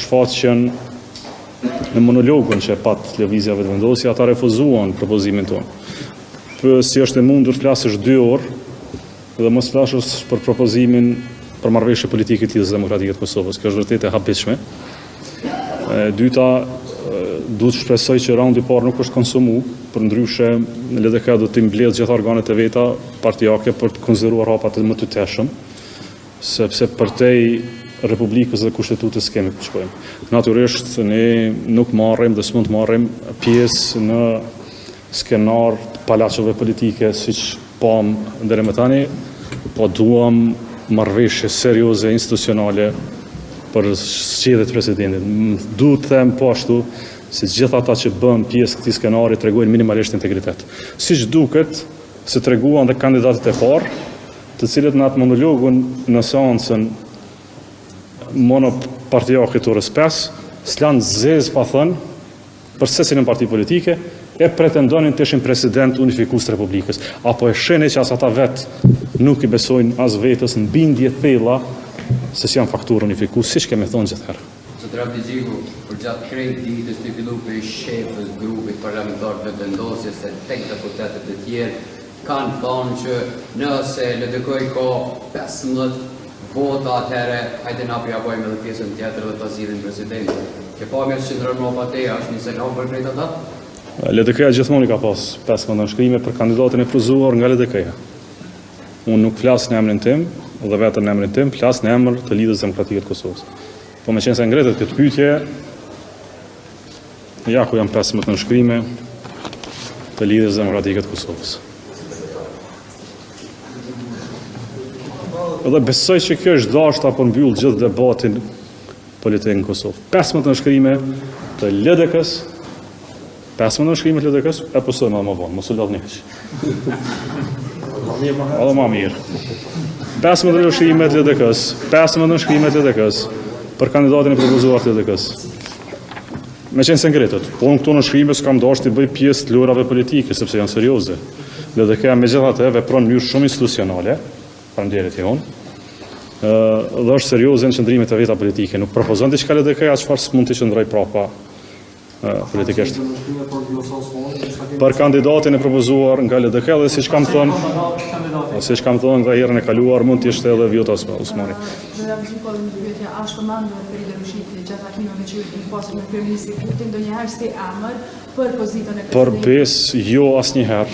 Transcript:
shfaqen në monologun që pat lëvizja vetëvendosje, ata refuzuan propozimin tonë. Si është e mundur flasësh 2 orë dhe mos flasësh për propozimin për marrëveshje politike të Lidhjes Demokratike të Kosovës. Kjo është vërtet e habitshme. Dyta, duhet shpresoj që raundi i parë nuk është konsumu, përndryshe në LDK do të mbledh gjitha organet e veta partijake për të konsideruar hapat më të teshëm, sepse përtej Republikës dhe Kushtetutës kemi ku shkojmë. Natyrisht ne nuk marrim dhe s'mund të marrim pjesë në skenar të palaqeve politike siç pam deri më tani, po duam marrëveshje serioze institucionale për zgjedhjet e presidentit. Duhet të them po ashtu se gjithë ata që bën pjesë këtij skenari tregojnë minimalisht integritet. Siç duket se treguan dhe kandidatët e parë, të cilët në atë monologun në seancën monopartijake të orës 5, s'lan zez pa thënë për secilin parti politike e pretendonin të ishin president unifikues të Republikës. Apo e shene që as ata vetë nuk i besojnë as vetës në bindje thella se janë fakturë unifikues, siç kemi thonë gjithherë. Zotëra Abdigjiku, për gjatë krejt ditës të fillu për shefës grupit parlamentar vetëvendosje se tek deputetët e tjerë kanë thonë që nëse LDK ka 15 vota atëherë, hajde na përjavojmë edhe pjesën tjetër dhe ta zgjidhin presidentin. Ke pamje që qëndron më pateja, është një selam për krejt ata? LDK-ja gjithmonë ka pas 15 nënshkrime për kandidatin e propozuar nga LDK-ja. Unë nuk flas në emrin tim dhe vetëm në emrin tim, flas në emër të Lidhjes Demokratike të Kosovës. Po me qenë se ngretet këtë pyetje, ja ku janë 15 nënshkrime të Lidhjes Demokratike të Kosovës. Edhe besoj që kjo është dashur apo mbyll gjithë debatin politik në Kosovë. 15 nënshkrime të LDK-s, 15 nënshkrime të LDK-s, e pësojnë më vonë, mos u lodhni hiç. Edhe më mirë. 15 nënshkrime të LDK-s, 15 nënshkrime të LDK-s për kandidatin e propozuar të LDK-s. Me qenë se ngretet, po në këto nënshkrime s'kam dashur të bëj pjesë të lojrave politike, sepse janë serioze. LDK-ja megjithatë vepron në mënyrë shumë institucionale, faleminderit jonë. Dhe është serioze në qëndrimet e veta politike. Nuk propozon diçka LDK-ja çfarë s'mund të qëndroj prapa politikisht. Për kandidatin e propozuar nga LDK dhe siç kam thënë nga herën e kaluar mund të ishte edhe Vjota Osmani. A shkëmandur Ferida Rushiti gjatë takimeve që i pasur me kryeministrin Kurti ndonjëherë si emër për pozitën e presidentit? Për besë jo asnjëherë.